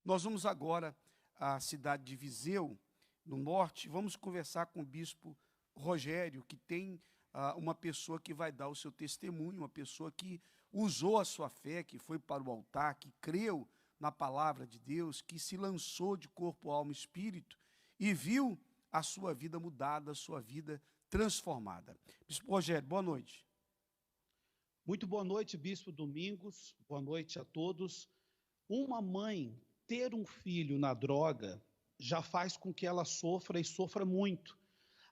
Nós vamos agora à cidade de Viseu, no norte, vamos conversar com o bispo Rogério, que tem uma pessoa que vai dar o seu testemunho, uma pessoa que usou a sua fé, que foi para o altar, que creu na palavra de Deus, que se lançou de corpo, alma e espírito e viu a sua vida mudada, a sua vida transformada. Bispo Rogério, boa noite. Muito boa noite, Bispo Domingos, boa noite a todos. Uma mãe ter um filho na droga já faz com que ela sofra e sofra muito.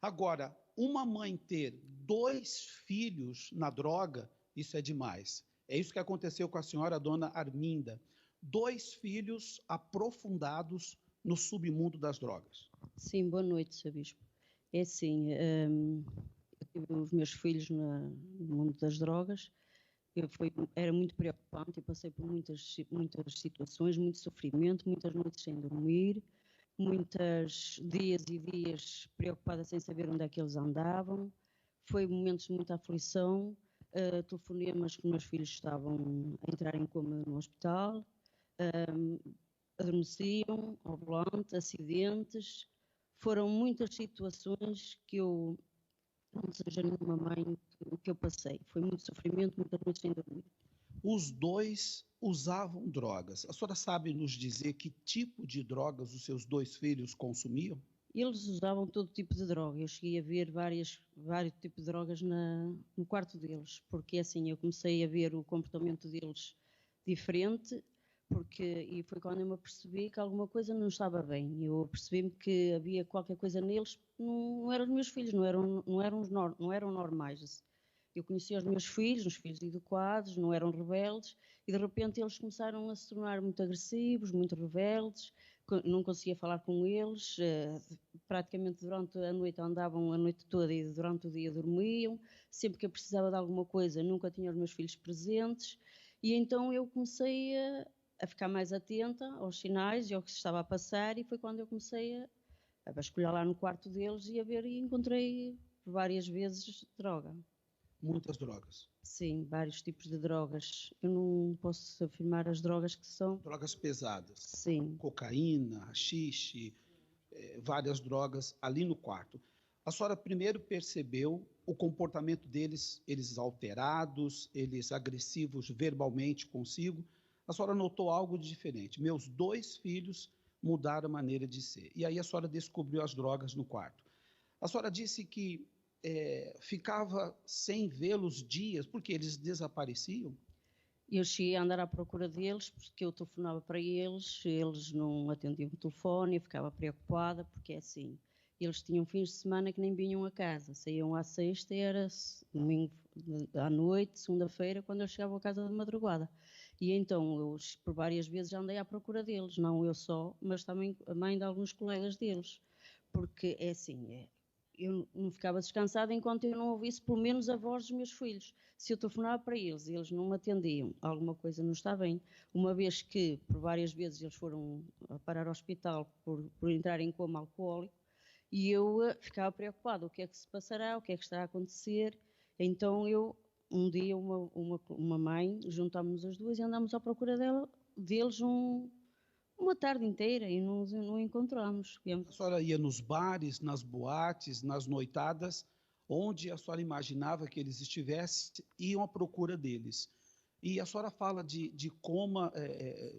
Agora, uma mãe ter 2 filhos na droga, isso é demais. É isso que aconteceu com a senhora Dona Arminda. 2 filhos aprofundados no submundo das drogas. Sim, boa noite, Sr. Bispo. É assim, eu tive os meus filhos no mundo das drogas. Era muito preocupante, eu passei por muitas situações, muito sofrimento, muitas noites sem dormir, muitos dias e dias preocupada sem saber onde é que eles andavam. Foi momentos de muita aflição, telefonemas que meus filhos estavam a entrar em coma no hospital, adormeciam ao volante, acidentes. Foram muitas situações que eu não desejo nenhuma mãe o que eu passei. Foi muito sofrimento, muitas noites sem dormir. Os 2 usavam drogas. A senhora sabe nos dizer que tipo de drogas os seus 2 filhos consumiam? Eles usavam todo tipo de droga. Eu cheguei a ver vários tipos de drogas no quarto deles, porque assim eu comecei a ver o comportamento deles diferente, e foi quando eu me apercebi que alguma coisa não estava bem. Eu percebi-me que havia qualquer coisa neles, não eram os meus filhos, não eram normais. Eu conhecia os meus filhos, uns filhos educados, não eram rebeldes, e de repente eles começaram a se tornar muito agressivos, muito rebeldes, não conseguia falar com eles, praticamente durante a noite andavam a noite toda e durante o dia dormiam, sempre que eu precisava de alguma coisa nunca tinha os meus filhos presentes, e então eu comecei a ficar mais atenta aos sinais e ao que se estava a passar, e foi quando eu comecei a vasculhar lá no quarto deles e a ver, e encontrei várias vezes droga. Muitas drogas. Sim, vários tipos de drogas. Eu não posso afirmar as drogas que são. Drogas pesadas. Sim. Cocaína, haxixe, várias drogas ali no quarto. A senhora primeiro percebeu o comportamento deles, eles alterados, eles agressivos verbalmente consigo. A senhora notou algo de diferente. Meus 2 filhos mudaram a maneira de ser. E aí a senhora descobriu as drogas no quarto. A senhora disse que ficava sem vê-los dias, porque eles desapareciam? Eu cheguei a andar à procura deles, porque eu telefonava para eles não atendiam o telefone, eu ficava preocupada, porque é assim, eles tinham fins de semana que nem vinham a casa, saíam à sexta e era domingo à noite, segunda-feira, quando eu chegava a casa de madrugada. E então eu por várias vezes andei à procura deles, não eu só, mas também a mãe de alguns colegas deles, porque é assim, eu não ficava descansada enquanto eu não ouvisse pelo menos a voz dos meus filhos. Se eu telefonava para eles e eles não me atendiam, alguma coisa não está bem. Uma vez que, por várias vezes, eles foram a parar ao hospital por entrar em coma alcoólico, e eu ficava preocupada, o que é que se passará, o que é que está a acontecer. Então um dia, uma mãe, juntámos as duas e andámos à procura deles uma tarde inteira e não encontramos. A senhora ia nos bares, nas boates, nas noitadas, onde a senhora imaginava que eles estivessem, iam à procura deles. E a senhora fala de coma,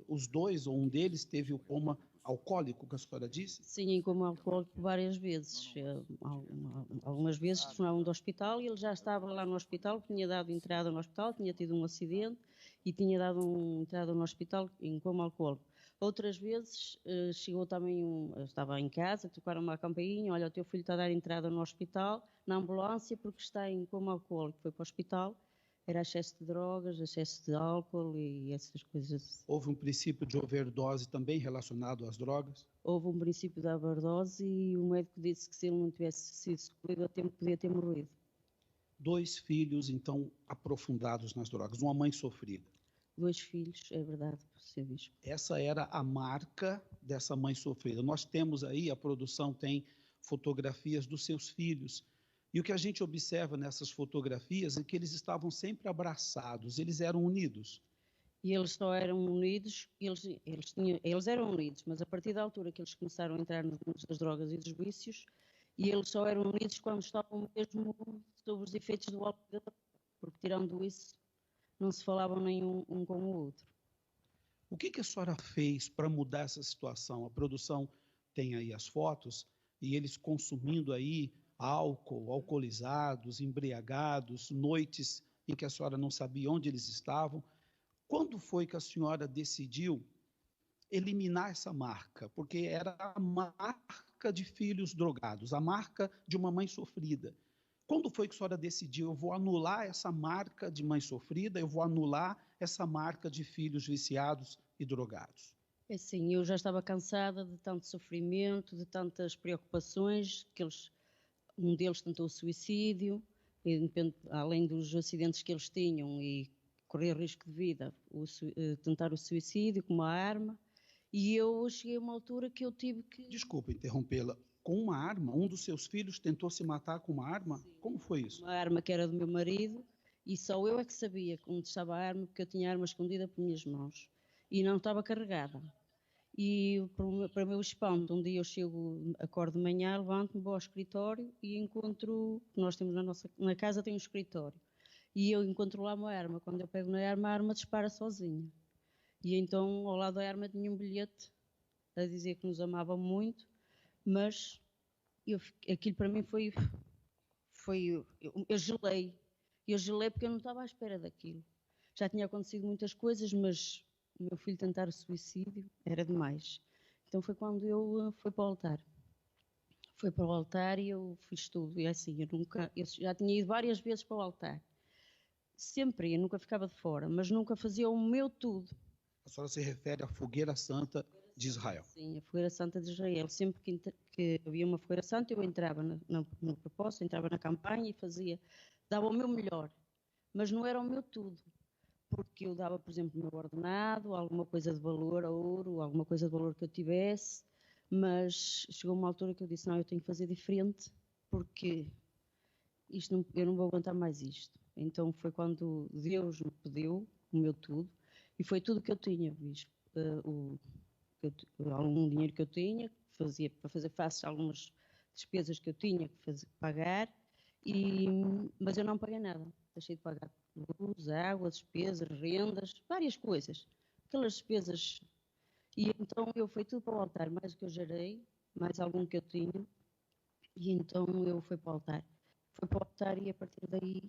os 2 ou um deles teve o coma alcoólico, que a senhora disse? Sim, em coma alcoólico várias vezes. Algumas vezes telefonavam do hospital e ele já estava lá no hospital, tinha dado entrada no hospital, tinha tido um acidente e tinha dado entrada no hospital em coma alcoólico. Outras vezes chegou também estava em casa, tocaram uma campainha, olha, o teu filho está a dar entrada no hospital, na ambulância, porque está em coma alcoólico. Foi para o hospital, era excesso de drogas, excesso de álcool e essas coisas. Houve um princípio de overdose também relacionado às drogas? Houve um princípio de overdose e o médico disse que se ele não tivesse sido socorrido a tempo, podia ter morrido. 2 filhos, então, aprofundados nas drogas, uma mãe sofrida. 2 filhos, é verdade, Sr. Bispo. Essa era a marca dessa mãe sofrida. Nós temos aí, a produção tem fotografias dos seus filhos. E o que a gente observa nessas fotografias é que eles estavam sempre abraçados, eles eram unidos. E eles só eram unidos, eles eram unidos, mas a partir da altura que eles começaram a entrar nos mundos das drogas e dos vícios, e eles só eram unidos quando estavam mesmo sob os efeitos do álcool, porque tirando isso, não se falavam nenhum um com o outro. O que a senhora fez para mudar essa situação? A produção tem aí as fotos, e eles consumindo aí álcool, alcoolizados, embriagados, noites em que a senhora não sabia onde eles estavam. Quando foi que a senhora decidiu eliminar essa marca? Porque era a marca de filhos drogados, a marca de uma mãe sofrida. Quando foi que a senhora decidiu, eu vou anular essa marca de mãe sofrida, eu vou anular essa marca de filhos viciados e drogados? É assim, eu já estava cansada de tanto sofrimento, de tantas preocupações, um deles tentou suicídio, além dos acidentes que eles tinham e correr risco de vida, tentar o suicídio com uma arma, e eu cheguei a uma altura que eu tive que... Desculpa interrompê-la. Com uma arma? Um dos seus filhos tentou se matar com uma arma? Sim. Como foi isso? Uma arma que era do meu marido, e só eu é que sabia onde estava a arma, porque eu tinha a arma escondida por minhas mãos, e não estava carregada. E para o meu espanto, um dia eu acordo de manhã, levanto-me, vou ao escritório e encontro, nós temos na casa tem um escritório, e eu encontro lá uma arma. Quando eu pego na arma, a arma dispara sozinha. E então, ao lado da arma, tinha um bilhete a dizer que nos amava muito, mas aquilo para mim eu gelei. Eu gelei porque eu não estava à espera daquilo. Já tinha acontecido muitas coisas, mas o meu filho tentar o suicídio era demais. Então foi quando eu fui para o altar. Fui para o altar e eu fiz tudo. E assim, eu já tinha ido várias vezes para o altar. Sempre ia, nunca ficava de fora, mas nunca fazia o meu tudo. A senhora se refere à Fogueira Santa de Israel? Sim, a Fogueira Santa de Israel. Sempre que havia uma Fogueira Santa, eu entrava no propósito, entrava na campanha e dava o meu melhor. Mas não era o meu tudo, porque eu dava, por exemplo, o meu ordenado, alguma coisa de valor, ouro, alguma coisa de valor que eu tivesse, mas chegou uma altura que eu disse, não, eu tenho que fazer diferente, porque eu não vou aguentar mais isto. Então foi quando Deus me pediu o meu tudo, e foi tudo que eu tinha, algum dinheiro que eu tinha, para fazer face a algumas despesas que eu tinha que pagar, mas eu não paguei nada, deixei de pagar luz, água, despesas, rendas, várias coisas, aquelas despesas. E então foi tudo para o altar, mais o que eu gerei, mais algum que eu tinha, e então eu fui para o altar. Foi para o altar e a partir daí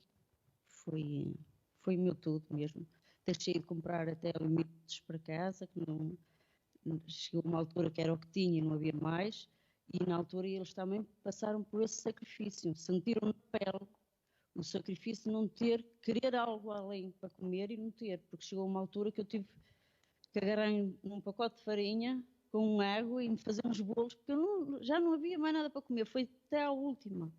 foi o meu tudo mesmo. Deixei de comprar até limites para casa, que não chegou uma altura que era o que tinha e não havia mais, e na altura eles também passaram por esse sacrifício, sentiram na pele o sacrifício de não querer algo além para comer e não ter, porque chegou uma altura que eu tive que agarrar num pacote de farinha com água e me fazer uns bolos, porque já não havia mais nada para comer, foi até à última.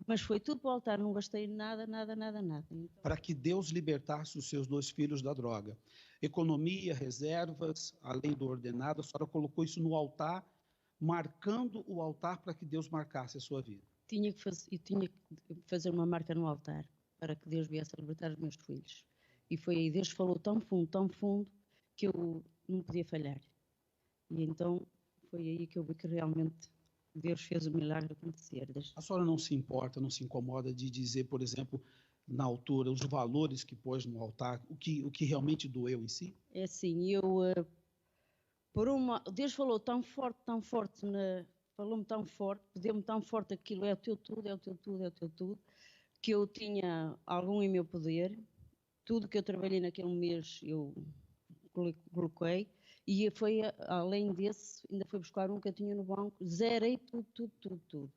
Mas foi tudo para o altar, não gastei nada. Então... Para que Deus libertasse os seus 2 filhos da droga. Economia, reservas, além do ordenado, a senhora colocou isso no altar, marcando o altar para que Deus marcasse a sua vida. Tinha que fazer uma marca no altar, para que Deus viesse a libertar os meus filhos. E foi aí, Deus falou tão fundo, que eu não podia falhar. E então foi aí que eu vi que realmente Deus fez o milagre acontecer. A senhora não se importa, não se incomoda de dizer, por exemplo, na altura, os valores que pôs no altar, o que realmente doeu em si? É assim, Deus falou tão forte, falou-me tão forte, deu-me tão forte aquilo, é o teu tudo, que eu tinha algum em meu poder, tudo que eu trabalhei naquele mês eu coloquei, e foi, além desse, ainda fui buscar um que eu tinha no banco, zerei tudo.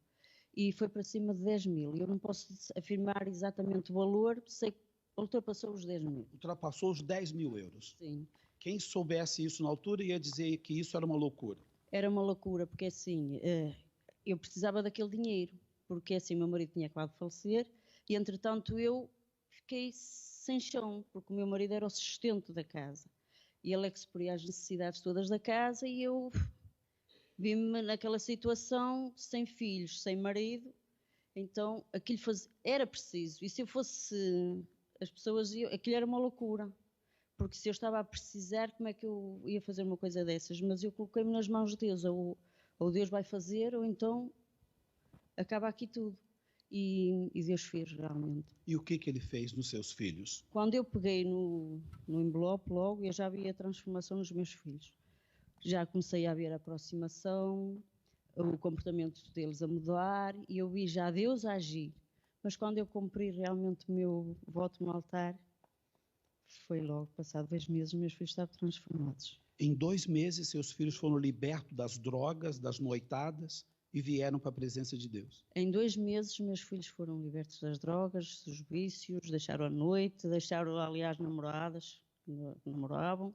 E foi para cima de 10 mil. Eu não posso afirmar exatamente o valor, sei que ultrapassou os 10 mil. Ultrapassou os 10 mil euros? Sim. Quem soubesse isso na altura ia dizer que isso era uma loucura. Era uma loucura, porque assim, eu precisava daquele dinheiro, porque assim, meu marido tinha acabado de falecer, e entretanto eu fiquei sem chão, porque o meu marido era o sustento da casa. E ele é que supriu as necessidades todas da casa, e eu vi-me naquela situação, sem filhos, sem marido, então aquilo era preciso. E se eu fosse as pessoas, aquilo era uma loucura, porque se eu estava a precisar, como é que eu ia fazer uma coisa dessas? Mas eu coloquei-me nas mãos de Deus, ou Deus vai fazer, ou então acaba aqui tudo. E Deus fez realmente. E o que ele fez nos seus filhos? Quando eu peguei no envelope logo, eu já vi a transformação nos meus filhos. Já comecei a ver a aproximação, o comportamento deles a mudar, e eu vi já Deus a agir. Mas quando eu cumpri realmente o meu voto no altar, foi logo, passado 2 meses, meus filhos estavam transformados. Em 2 meses, seus filhos foram libertos das drogas, das noitadas e vieram para a presença de Deus. Em 2 meses, meus filhos foram libertos das drogas, dos vícios, deixaram a noite, deixaram, aliás, namoradas, que namoravam,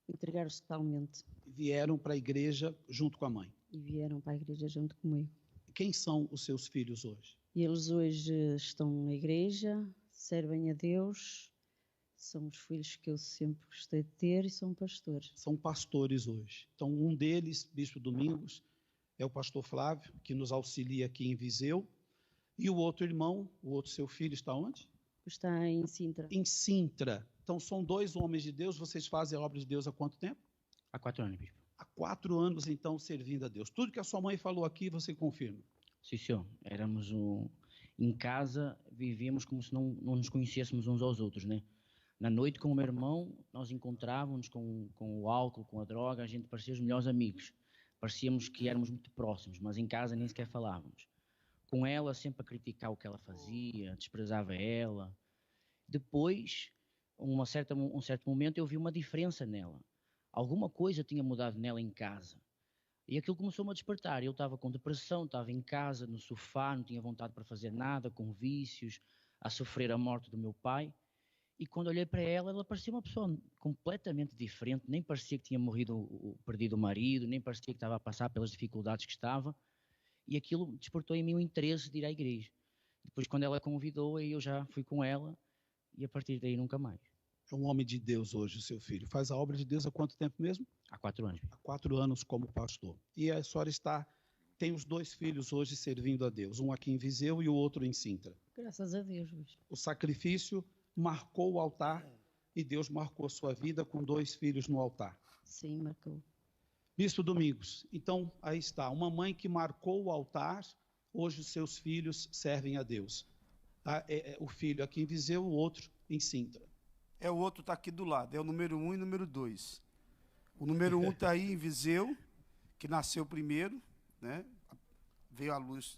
entregaram-se totalmente. Vieram para a igreja junto com a mãe. E vieram para a igreja junto comigo. Quem são os seus filhos hoje? E eles hoje estão na igreja, servem a Deus, são os filhos que eu sempre gostei de ter e são pastores. São pastores hoje. Então, um deles, Bispo Domingos, é o pastor Flávio, que nos auxilia aqui em Viseu. E o outro irmão, o outro seu filho, está onde? Está em Sintra. Em Sintra. Então, são 2 homens de Deus. Vocês fazem a obra de Deus há quanto tempo? Há 4 anos, bispo. Há 4 anos, então, servindo a Deus. Tudo que a sua mãe falou aqui, você confirma? Sim, senhor. Éramos em casa, vivíamos como se não nos conhecêssemos uns aos outros, né? Na noite, com o meu irmão, nós encontrávamos com o álcool, com a droga, a gente parecia os melhores amigos. Parecíamos que éramos muito próximos, mas em casa nem sequer falávamos. Com ela, sempre a criticar o que ela fazia, desprezava ela. Depois, um certo momento, eu vi uma diferença nela. Alguma coisa tinha mudado nela em casa. E aquilo começou-me a despertar. Eu estava com depressão, estava em casa, no sofá, não tinha vontade para fazer nada, com vícios, a sofrer a morte do meu pai. E quando olhei para ela, ela parecia uma pessoa completamente diferente, nem parecia que tinha perdido o marido, nem parecia que estava a passar pelas dificuldades que estava. E aquilo despertou em mim o interesse de ir à igreja. Depois, quando ela convidou, aí eu já fui com ela e a partir daí nunca mais. É um homem de Deus hoje, o seu filho. Faz a obra de Deus há quanto tempo mesmo? Há 4 anos. Há 4 anos como pastor. E a senhora tem os 2 filhos hoje servindo a Deus, um aqui em Viseu e o outro em Sintra. Graças a Deus. O sacrifício marcou o altar e Deus marcou a sua vida com 2 filhos no altar. Sim, marcou. Bispo Domingos, então aí está, uma mãe que marcou o altar, hoje os seus filhos servem a Deus. O filho aqui em Viseu, o outro em Sintra. O outro está aqui do lado, é o número 1 e o número 2. O número 1 está aí em Viseu, que nasceu primeiro, né? Veio à luz,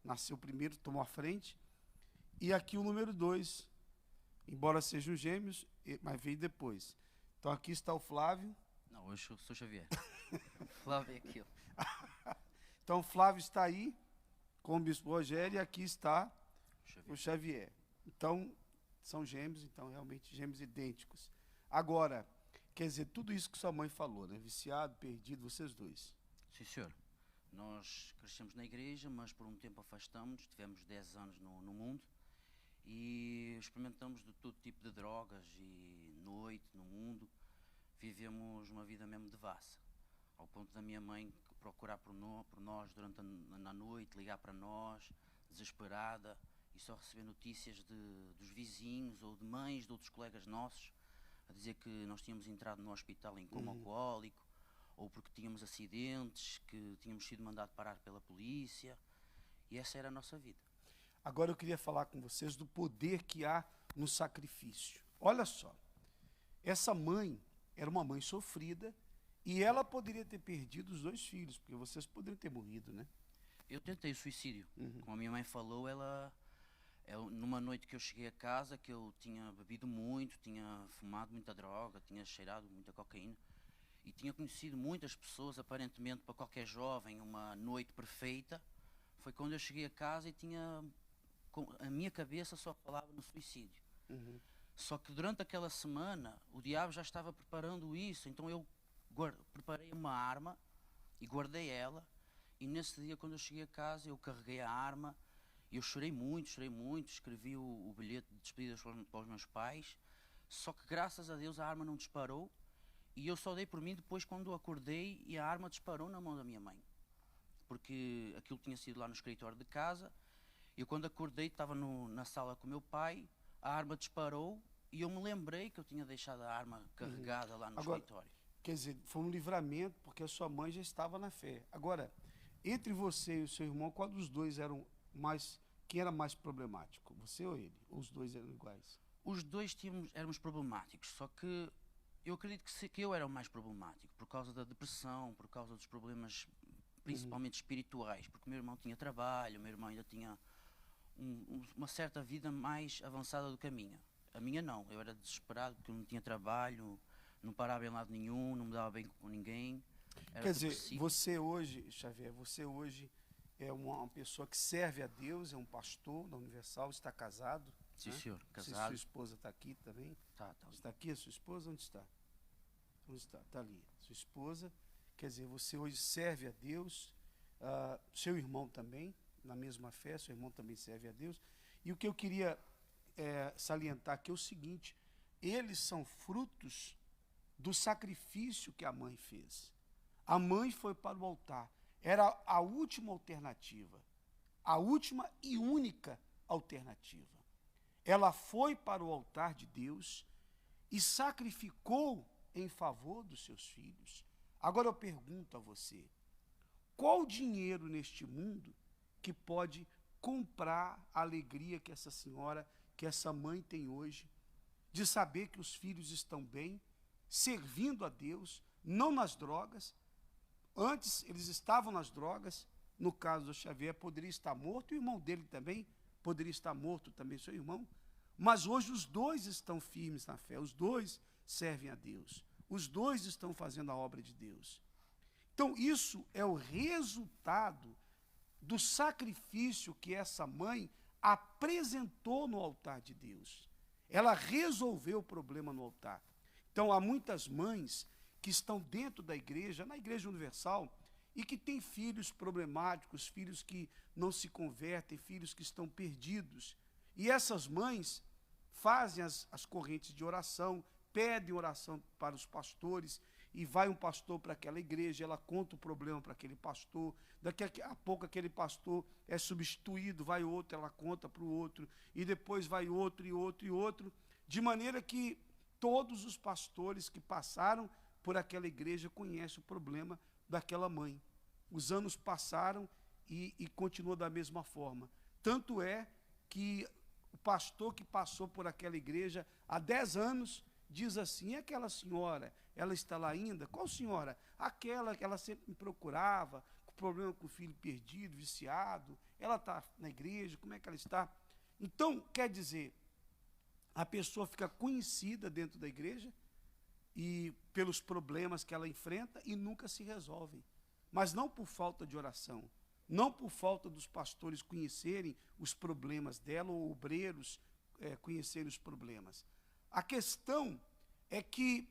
nasceu primeiro, tomou a frente. E aqui o número 2, embora sejam gêmeos, mas veio depois. Então aqui está o Flávio. Não, hoje eu sou Xavier. Flávio é aquilo. Então o Flávio está aí com o Bispo Rogério e aqui está o Xavier. Então são gêmeos, então realmente gêmeos idênticos. Agora, quer dizer, tudo isso que sua mãe falou, né? Viciado, perdido, vocês 2. Sim, senhor. Nós crescemos na igreja, mas por um tempo afastamos-nos, tivemos 10 anos no mundo e experimentamos de todo tipo de drogas e noite, no mundo, vivemos uma vida mesmo devassa, ao ponto da minha mãe procurar por nós durante a noite, ligar para nós, desesperada, e só receber notícias dos vizinhos ou de mães de outros colegas nossos a dizer que nós tínhamos entrado no hospital em coma alcoólico, ou porque tínhamos acidentes, que tínhamos sido mandados parar pela polícia, e essa era a nossa vida. Agora eu queria falar com vocês do poder que há no sacrifício. Olha só, essa mãe era uma mãe sofrida e ela poderia ter perdido os 2 filhos, porque vocês poderiam ter morrido, né? Eu tentei o suicídio. Como a minha mãe falou, numa noite que eu cheguei a casa, que eu tinha bebido muito, tinha fumado muita droga, tinha cheirado muita cocaína e tinha conhecido muitas pessoas, aparentemente para qualquer jovem, uma noite perfeita. Foi quando eu cheguei a casa e a minha cabeça só falava no suicídio. Só que durante aquela semana o diabo já estava preparando isso, então eu preparei uma arma e guardei ela, e nesse dia quando eu cheguei a casa eu carreguei a arma. Eu chorei muito, escrevi o bilhete de despedida para os meus pais, só que graças a Deus a arma não disparou e eu só dei por mim depois quando acordei e a arma disparou na mão da minha mãe, porque aquilo tinha sido lá no escritório de casa. Eu quando acordei estava na sala com o meu pai, a arma disparou E eu me lembrei que eu tinha deixado a arma carregada lá no Agora, escritório. quer dizer, foi um livramento, porque a sua mãe já estava na fé. Agora, entre você e o seu irmão, qual dos dois eram mais... Quem era mais problemático? Você ou ele? Ou os dois eram iguais? Os dois éramos problemáticos, só que eu acredito que eu era o mais problemático, por causa da depressão, por causa dos problemas principalmente espirituais, porque o meu irmão tinha trabalho, o meu irmão ainda tinha uma certa vida mais avançada do que a minha. A minha não, eu era desesperado porque eu não tinha trabalho, não parava em lado nenhum, não me dava bem com ninguém. Quer dizer, você hoje, Xavier, você hoje é uma pessoa que serve a Deus, é um pastor da Universal, está casado. Sim, né? senhor, Não sei se casado. sua esposa está aqui também. Tá. Está aqui a sua esposa? Onde está? Onde está? Está ali. Sua esposa. Quer dizer, você hoje serve a Deus, seu irmão também, na mesma fé, seu irmão também serve a Deus. E o que eu queria salientar aqui é o seguinte: eles são frutos do sacrifício que a mãe fez. A mãe foi para o altar. Era a última alternativa, a última e única alternativa. Ela foi para o altar de Deus e sacrificou em favor dos seus filhos. Agora eu pergunto a você, qual dinheiro neste mundo que pode comprar a alegria que essa senhora, que essa mãe tem hoje, de saber que os filhos estão bem, servindo a Deus, não nas drogas? Antes eles estavam nas drogas, no caso do Xavier poderia estar morto, e o irmão dele também poderia estar morto, também seu irmão, mas hoje os dois estão firmes na fé, os dois servem a Deus, os dois estão fazendo a obra de Deus. Então isso é o resultado do sacrifício que essa mãe apresentou no altar de Deus. Ela resolveu o problema no altar. Então há muitas mães que estão dentro da igreja, na Igreja Universal, e que têm filhos problemáticos, filhos que não se convertem, filhos que estão perdidos. E essas mães fazem as correntes de oração, pedem oração para os pastores, e vai um pastor para aquela igreja, ela conta o problema para aquele pastor, daqui a pouco aquele pastor é substituído, vai outro, ela conta para o outro, e depois vai outro, e outro, e outro, de maneira que todos os pastores que passaram por aquela igreja conhecem o problema daquela mãe. Os anos passaram e continua da mesma forma. Tanto é que o pastor que passou por aquela igreja há 10 anos diz assim: e aquela senhora, ela está lá ainda? Qual senhora? Aquela que ela sempre me procurava, com problema com o filho perdido, viciado, ela está na igreja, como é que ela está? Então, quer dizer, a pessoa fica conhecida dentro da igreja e pelos problemas que ela enfrenta e nunca se resolvem. Mas não por falta de oração, não por falta dos pastores conhecerem os problemas dela ou obreiros conhecerem os problemas. A questão é que,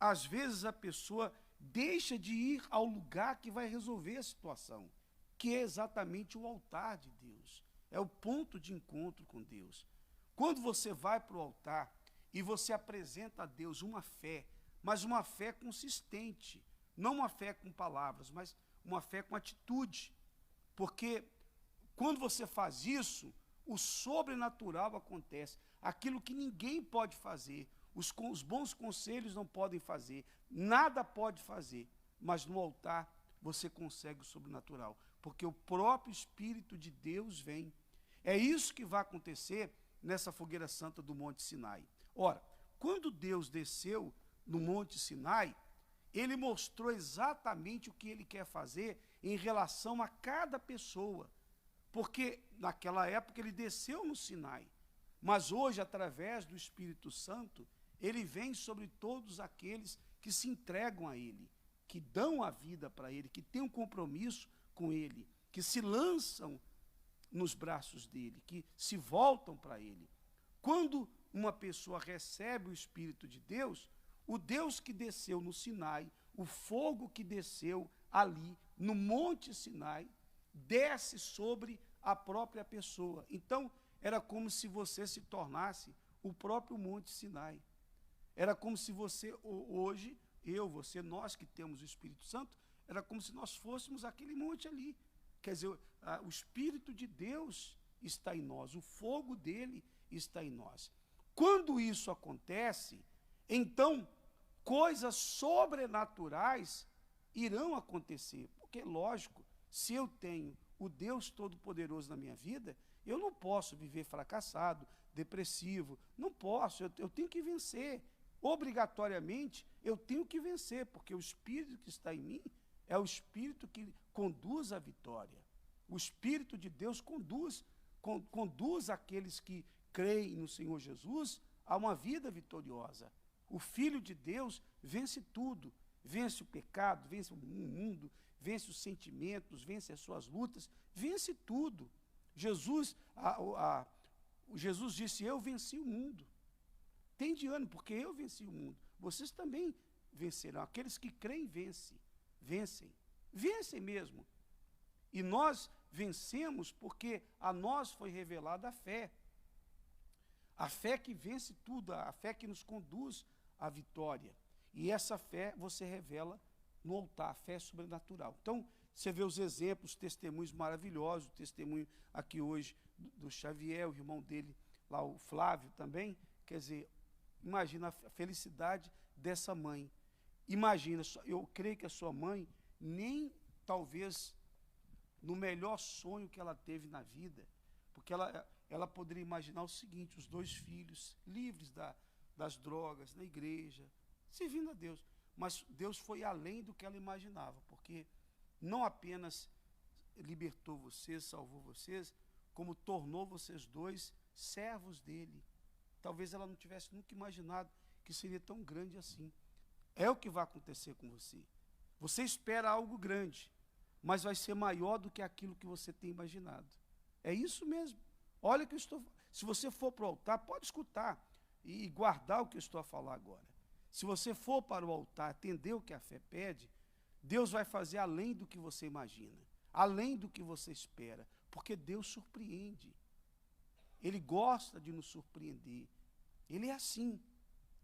às vezes, a pessoa deixa de ir ao lugar que vai resolver a situação, que é exatamente o altar de Deus, é o ponto de encontro com Deus. Quando você vai para o altar e você apresenta a Deus uma fé, mas uma fé consistente, não uma fé com palavras, mas uma fé com atitude, porque quando você faz isso, o sobrenatural acontece, aquilo que ninguém pode fazer, os bons conselhos não podem fazer, nada pode fazer, mas no altar você consegue o sobrenatural, porque o próprio Espírito de Deus vem. É isso que vai acontecer nessa fogueira santa do Monte Sinai. Ora, quando Deus desceu no Monte Sinai, ele mostrou exatamente o que ele quer fazer em relação a cada pessoa, porque naquela época ele desceu no Sinai, mas hoje, através do Espírito Santo, ele vem sobre todos aqueles que se entregam a ele, que dão a vida para ele, que têm um compromisso com ele, que se lançam nos braços dele, que se voltam para ele. Quando uma pessoa recebe o Espírito de Deus, o Deus que desceu no Sinai, o fogo que desceu ali no Monte Sinai, desce sobre a própria pessoa. Então, era como se você se tornasse o próprio Monte Sinai. Era como se você, hoje, você, nós que temos o Espírito Santo, era como se nós fôssemos aquele monte ali. Quer dizer, o Espírito de Deus está em nós, o fogo dele está em nós. Quando isso acontece, então coisas sobrenaturais irão acontecer. Porque, lógico, se eu tenho o Deus Todo-Poderoso na minha vida, eu não posso viver fracassado, depressivo, não posso, eu tenho que vencer. Obrigatoriamente, eu tenho que vencer, porque o Espírito que está em mim é o Espírito que conduz à vitória. O Espírito de Deus conduz aqueles que creem no Senhor Jesus a uma vida vitoriosa. O Filho de Deus vence tudo, vence o pecado, vence o mundo, vence os sentimentos, vence as suas lutas, vence tudo. Jesus disse, eu venci o mundo. Tem de ânimo, porque eu venci o mundo. Vocês também vencerão. Aqueles que creem, vencem mesmo. E nós vencemos porque a nós foi revelada a fé. A fé que vence tudo, a fé que nos conduz à vitória. E essa fé você revela no altar, a fé sobrenatural. Então, você vê os exemplos, testemunhos maravilhosos, o testemunho aqui hoje do Xavier, o irmão dele, lá o Flávio também. Quer dizer, imagina a felicidade dessa mãe. Imagina, eu creio que a sua mãe, nem talvez no melhor sonho que ela teve na vida, porque ela poderia imaginar o seguinte, os 2 filhos livres das drogas, na igreja, servindo a Deus. Mas Deus foi além do que ela imaginava, porque não apenas libertou vocês, salvou vocês, como tornou vocês 2 servos dele. Talvez ela não tivesse nunca imaginado que seria tão grande assim. É o que vai acontecer com você. Você espera algo grande, mas vai ser maior do que aquilo que você tem imaginado. É isso mesmo. Olha que eu estou... Se você for para o altar, pode escutar e guardar o que eu estou a falar agora. Se você for para o altar, atender o que a fé pede, Deus vai fazer além do que você imagina, além do que você espera, porque Deus surpreende. Ele gosta de nos surpreender. Ele é assim.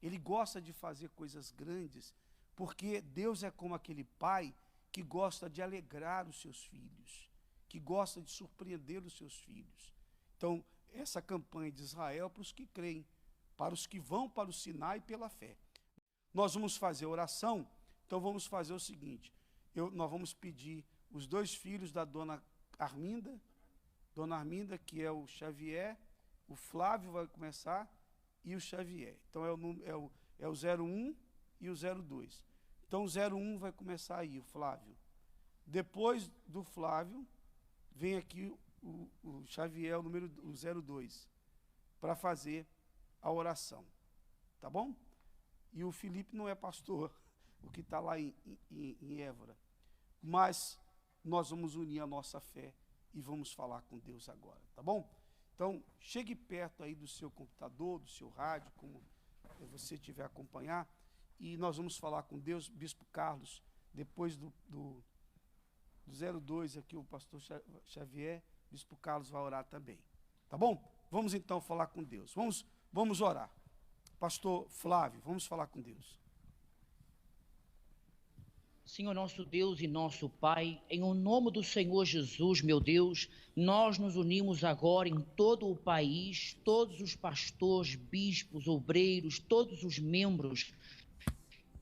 Ele gosta de fazer coisas grandes, porque Deus é como aquele pai que gosta de alegrar os seus filhos, que gosta de surpreender os seus filhos. Então, essa campanha de Israel para os que creem, para os que vão para o Sinai pela fé. Nós vamos fazer oração, então vamos fazer o seguinte, nós vamos pedir os 2 filhos da dona Arminda, que é o Xavier, o Flávio vai começar, e o Xavier. Então é o 01 e o 02. Então o 01 vai começar aí, o Flávio. Depois do Flávio, vem aqui o Xavier, o 02, para fazer a oração. Tá bom? E o Felipe não é pastor, o que está lá em Évora. Mas nós vamos unir a nossa fé e vamos falar com Deus agora, tá bom? Então, chegue perto aí do seu computador, do seu rádio, como você tiver a acompanhar, e nós vamos falar com Deus. Bispo Carlos, depois do 02 aqui, o pastor Xavier, Bispo Carlos vai orar também, tá bom? Vamos então falar com Deus, vamos orar. Pastor Flávio, vamos falar com Deus. Senhor nosso Deus e nosso Pai, em o nome do Senhor Jesus, meu Deus, nós nos unimos agora em todo o país, todos os pastores, bispos, obreiros, todos os membros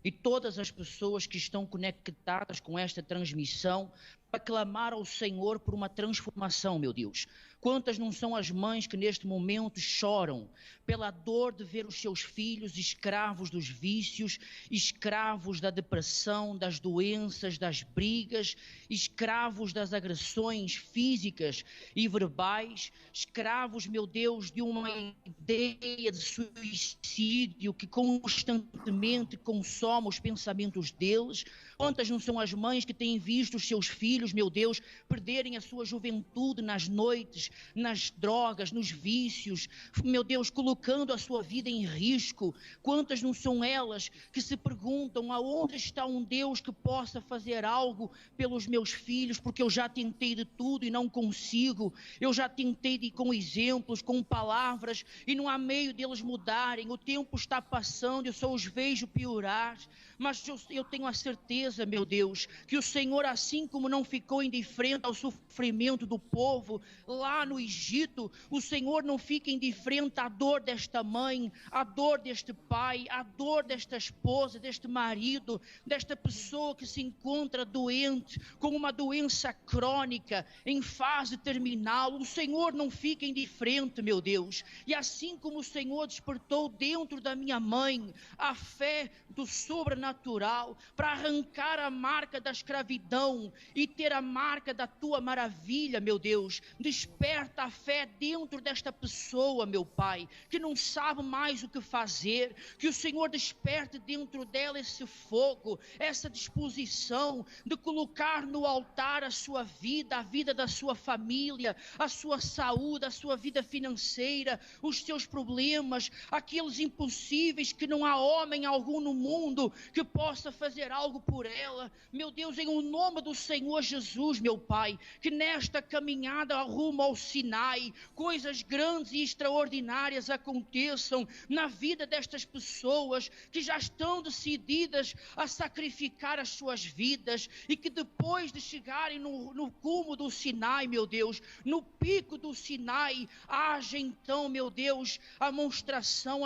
e todas as pessoas que estão conectadas com esta transmissão para clamar ao Senhor por uma transformação, meu Deus. Quantas não são as mães que neste momento choram pela dor de ver os seus filhos escravos dos vícios, escravos da depressão, das doenças, das brigas, escravos das agressões físicas e verbais, escravos, meu Deus, de uma ideia de suicídio que constantemente consome os pensamentos deles. Quantas não são as mães que têm visto os seus filhos, meu Deus, perderem a sua juventude nas noites, nas drogas, nos vícios, meu Deus, colocando a sua vida em risco. Quantas não são elas que se perguntam aonde está um Deus que possa fazer algo pelos meus filhos, porque eu já tentei de tudo e não consigo, eu já tentei de ir com exemplos, com palavras, e não há meio deles mudarem, o tempo está passando, eu só os vejo piorar, mas eu tenho a certeza, meu Deus, que o Senhor, assim como não fez ficou indiferente ao sofrimento do povo lá no Egito, o Senhor não fica indiferente à dor desta mãe, à dor deste pai, à dor desta esposa, deste marido, desta pessoa que se encontra doente, com uma doença crônica, em fase terminal. O Senhor não fica indiferente, meu Deus. E assim como o Senhor despertou dentro da minha mãe a fé do sobrenatural, para arrancar a marca da escravidão e ter a marca da tua maravilha, meu Deus, desperta a fé dentro desta pessoa, meu Pai, que não sabe mais o que fazer, que o Senhor desperte dentro dela esse fogo, essa disposição de colocar no altar a sua vida, a vida da sua família, a sua saúde, a sua vida financeira, os seus problemas, aqueles impossíveis que não há homem algum no mundo que possa fazer algo por ela. Meu Deus, em o nome do Senhor Jesus, meu Pai, que nesta caminhada rumo ao Sinai, coisas grandes e extraordinárias aconteçam na vida destas pessoas que já estão decididas a sacrificar as suas vidas e que depois de chegarem no cume do Sinai, meu Deus, no pico do Sinai, haja então, meu Deus, a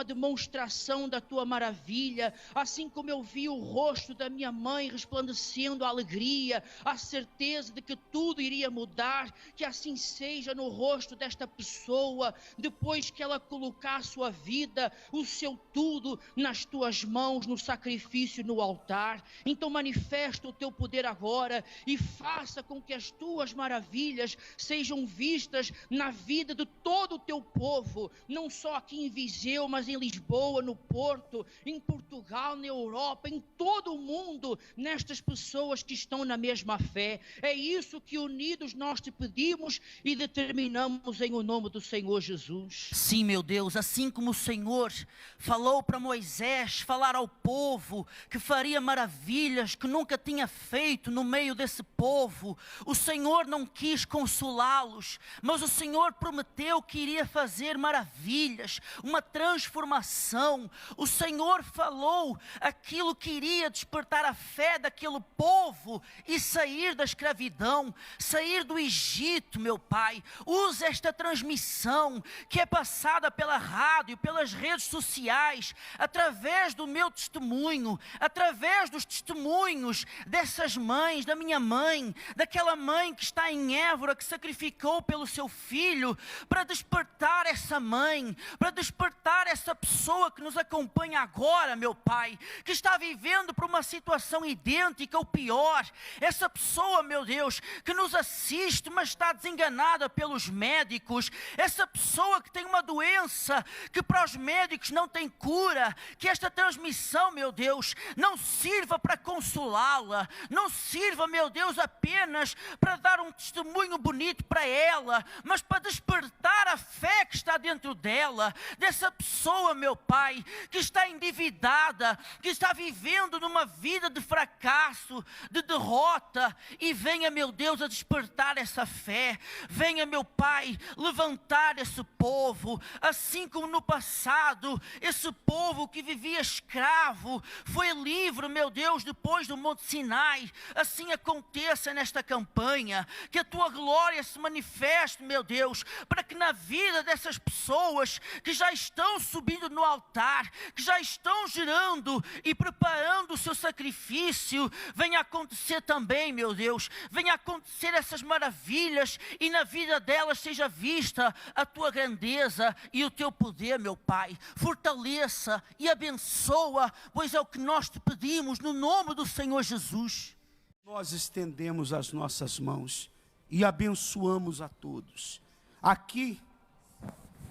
demonstração da tua maravilha, assim como eu vi o rosto da minha mãe resplandecendo a alegria, a certeza de que tudo iria mudar, que assim seja no rosto desta pessoa, depois que ela colocar a sua vida, o seu tudo nas tuas mãos, no sacrifício, no altar. Então manifesta o teu poder agora e faça com que as tuas maravilhas sejam vistas na vida de todo o teu povo, não só aqui em Viseu, mas em Lisboa, no Porto, em Portugal, na Europa, em todo o mundo, nestas pessoas que estão na mesma fé. É isso que unidos nós te pedimos e determinamos em o nome do Senhor Jesus. Sim, meu Deus, assim como o Senhor falou para Moisés falar ao povo que faria maravilhas que nunca tinha feito no meio desse povo, o Senhor não quis consolá-los, mas o Senhor prometeu que iria fazer maravilhas, uma transformação. O Senhor falou aquilo que iria despertar a fé daquele povo e sair da escravidão, sair do Egito, meu Pai. Usa esta transmissão que é passada pela rádio, pelas redes sociais, através do meu testemunho, através dos testemunhos dessas mães, da minha mãe, daquela mãe que está em Évora, que sacrificou pelo seu filho, para despertar essa mãe, para despertar essa pessoa que nos acompanha agora, meu Pai, que está vivendo por uma situação idêntica ou pior, essa pessoa, meu Deus, que nos assiste, mas está desenganada pelos médicos, essa pessoa que tem uma doença que para os médicos não tem cura, que esta transmissão, meu Deus, não sirva para consolá-la, não sirva, meu Deus, apenas para dar um testemunho bonito para ela, mas para despertar a fé que está dentro dela, dessa pessoa, meu Pai, que está endividada, que está vivendo numa vida de fracasso, de derrota, e venha, meu Deus, a despertar essa fé, venha, meu Pai, levantar esse povo, assim como no passado, esse povo que vivia escravo, foi livre, meu Deus, depois do Monte Sinai. Assim aconteça nesta campanha, que a tua glória se manifeste, meu Deus, para que na vida dessas pessoas que já estão subindo no altar, que já estão girando e preparando o seu sacrifício, venha acontecer também, meu Deus, venha acontecer essas maravilhas e na vida delas seja vista a tua grandeza e o teu poder, meu Pai. Fortaleça e abençoa, pois é o que nós te pedimos no nome do Senhor Jesus. Nós estendemos as nossas mãos e abençoamos a todos. Aqui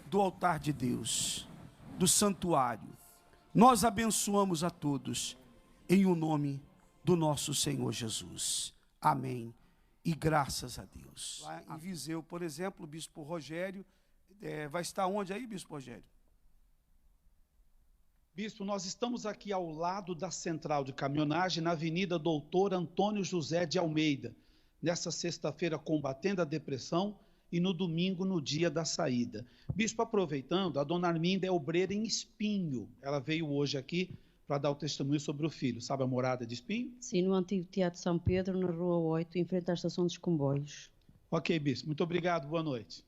do altar de Deus, do santuário, nós abençoamos a todos em o nome do nosso Senhor Jesus. Amém. E graças a Deus. Lá em Viseu, por exemplo, o bispo Rogério, vai estar onde aí, bispo Rogério? Bispo, nós estamos aqui ao lado da central de caminhonagem, na Avenida Doutor Antônio José de Almeida, nessa sexta-feira combatendo a depressão e no domingo, no dia da saída. Bispo, aproveitando, a dona Arminda é obreira em Espinho, ela veio hoje aqui para dar o testemunho sobre o filho. Sabe a morada de Espinho? Sim, no antigo Teatro São Pedro, na Rua 8, em frente à estação dos comboios. Ok, bispo. Muito obrigado. Boa noite.